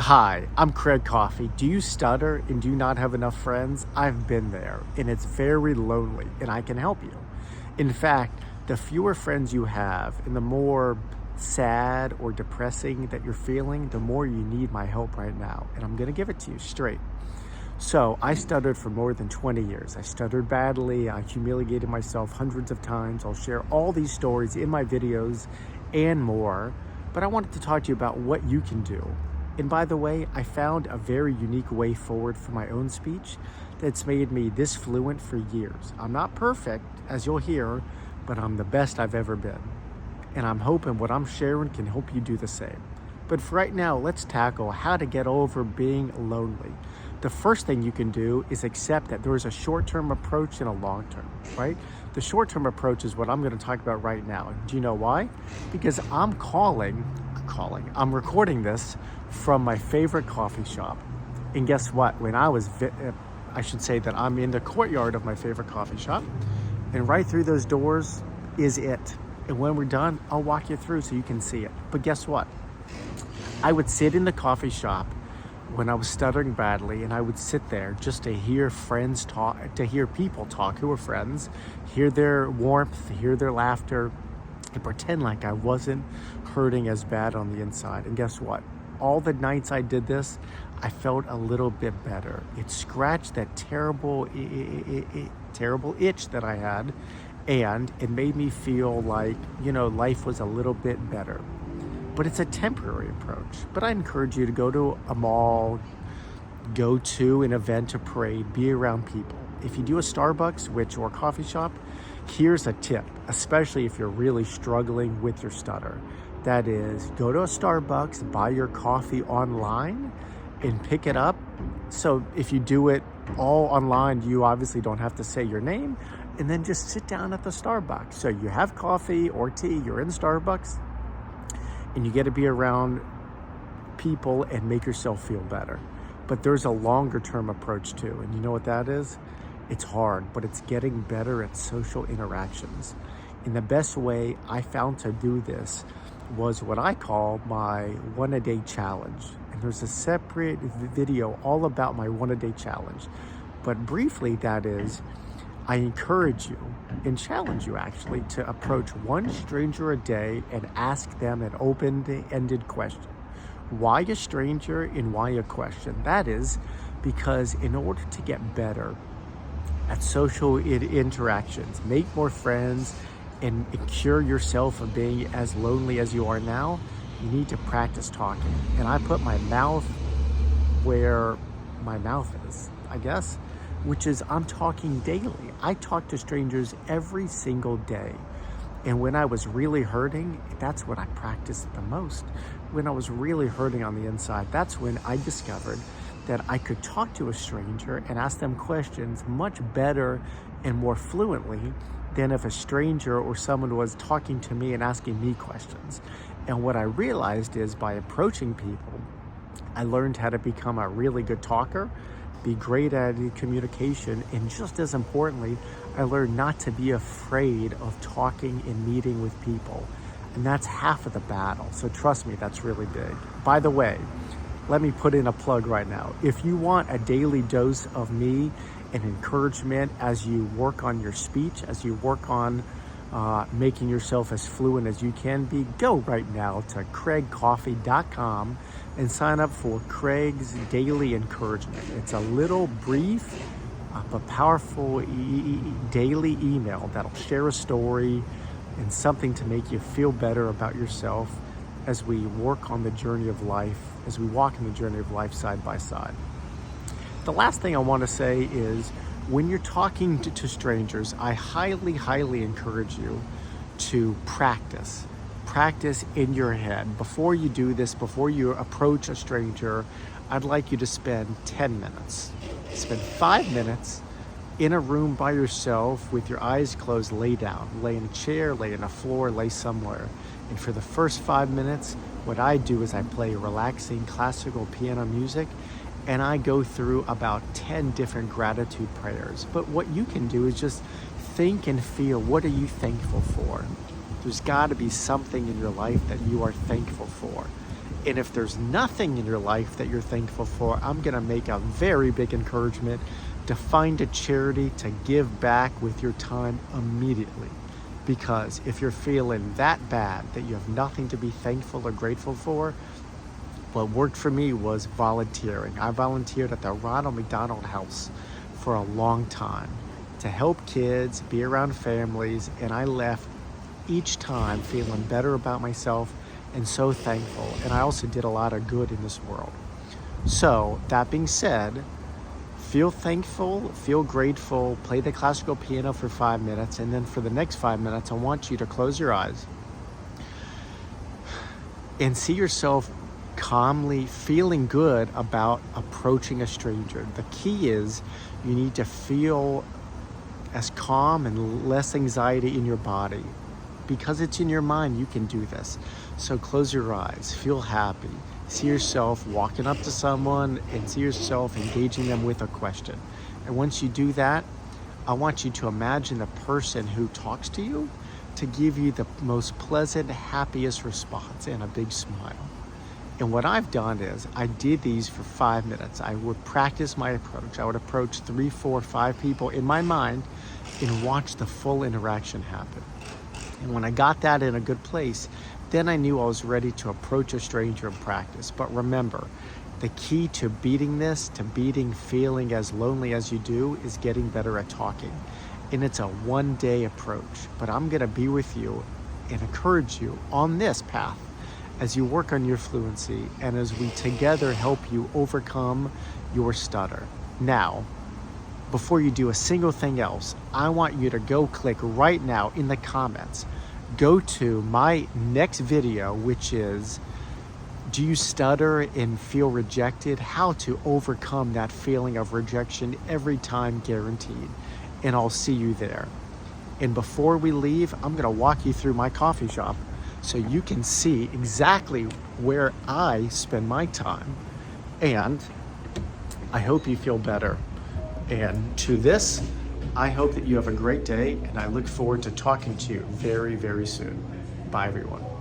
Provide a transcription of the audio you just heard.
Hi, I'm Craig Coffey. Do you stutter and do you not have enough friends? I've been there, and it's very lonely, and I can help you. In fact, the fewer friends you have and the more sad or depressing that you're feeling, the more you need my help right now, and I'm gonna give it to you straight. So I stuttered for more than 20 years. I stuttered badly. I humiliated myself hundreds of times. I'll share all these stories in my videos and more, but I wanted to talk to you about what you can do. And by the way, I found a very unique way forward for my own speech that's made me this fluent for years. I'm not perfect, as you'll hear, but I'm the best I've ever been. And I'm hoping what I'm sharing can help you do the same. But for right now, let's tackle how to get over being lonely. The first thing you can do is accept that there is a short-term approach and a long-term, right? The short-term approach is what I'm going to talk about right now. Do you know why? Because I'm recording this from my favorite coffee shop. And guess what? I should say that I'm in the courtyard of my favorite coffee shop. And right through those doors is it. And when we're done, I'll walk you through so you can see it. But guess what? I would sit in the coffee shop when I was stuttering badly, and I would sit there just to hear friends talk, to hear people talk who were friends, hear their warmth, hear their laughter, and pretend like I wasn't hurting as bad on the inside. And guess what? All the nights I did this, I felt a little bit better. It scratched that terrible itch that I had, and it made me feel like, life was a little bit better. But it's a temporary approach. But I encourage you to go to a mall, go to an event, a parade, be around people. If you do a Starbucks, or a coffee shop, here's a tip, especially if you're really struggling with your stutter. That is, go to a Starbucks, buy your coffee online, and pick it up. So if you do it all online, you obviously don't have to say your name, and then just sit down at the Starbucks. So you have coffee or tea, you're in Starbucks, and you get to be around people and make yourself feel better. But there's a longer term approach too. And you know what that is? It's hard, but it's getting better at social interactions. And the best way I found to do this was what I call my 1 a day challenge. And there's a separate video all about my 1 a day challenge. But briefly, that is, I encourage you and challenge you actually to approach one stranger a day and ask them an open-ended question. Why a stranger and why a question? That is because in order to get better at social interactions, make more friends, and cure yourself of being as lonely as you are now, you need to practice talking. And I put my mouth where my mouth is, I guess, which is I'm talking daily. I talk to strangers every single day. And when I was really hurting, that's what I practiced the most. When I was really hurting on the inside, that's when I discovered that I could talk to a stranger and ask them questions much better and more fluently than if a stranger or someone was talking to me and asking me questions. And what I realized is by approaching people, I learned how to become a really good talker, be great at communication, and just as importantly, I learned not to be afraid of talking and meeting with people. And that's half of the battle. So trust me, that's really big. By the way, let me put in a plug right now. If you want a daily dose of me and encouragement as you work on your speech, as you work on making yourself as fluent as you can be, go right now to craigcoffey.com and sign up for Craig's Daily Encouragement. It's a little brief but powerful daily email that'll share a story and something to make you feel better about yourself as we work on the journey of life, as we walk in the journey of life side by side. The last thing I want to say is when you're talking to strangers, I highly, highly encourage you to practice. Practice in your head. Before you do this, before you approach a stranger, I'd like you to spend 10 minutes. Spend 5 minutes in a room by yourself with your eyes closed, lay down. Lay in a chair, lay on a floor, lay somewhere. And for the first 5 minutes, what I do is I play relaxing classical piano music, and I go through about 10 different gratitude prayers. But what you can do is just think and feel, what are you thankful for? There's got to be something in your life that you are thankful for. And if there's nothing in your life that you're thankful for, I'm gonna make a very big encouragement to find a charity to give back with your time immediately. Because if you're feeling that bad that you have nothing to be thankful or grateful for, what worked for me was volunteering. I volunteered at the Ronald McDonald House for a long time to help kids, be around families, and I left each time feeling better about myself and so thankful. And I also did a lot of good in this world. So that being said, feel thankful, feel grateful, play the classical piano for 5 minutes, and then for the next 5 minutes, I want you to close your eyes and see yourself calmly feeling good about approaching a stranger. The key is you need to feel as calm and less anxiety in your body. Because it's in your mind, you can do this. So close your eyes, feel happy. See yourself walking up to someone and see yourself engaging them with a question. And once you do that, I want you to imagine the person who talks to you to give you the most pleasant, happiest response and a big smile. And what I've done is I did these for 5 minutes. I would practice my approach. I would approach 3, 4, 5 people in my mind and watch the full interaction happen. And when I got that in a good place, then I knew I was ready to approach a stranger in practice. But remember, the key to beating this, to beating feeling as lonely as you do, is getting better at talking. And it's a one-day approach. But I'm gonna be with you and encourage you on this path as you work on your fluency and as we together help you overcome your stutter. Now, before you do a single thing else, I want you to go click right now in the comments. Go to my next video, which is, do you stutter and feel rejected? How to overcome that feeling of rejection every time, guaranteed. And I'll see you there. And before we leave, I'm gonna walk you through my coffee shop so you can see exactly where I spend my time. And I hope you feel better. And to this, I hope that you have a great day, and I look forward to talking to you very, very soon. Bye, everyone.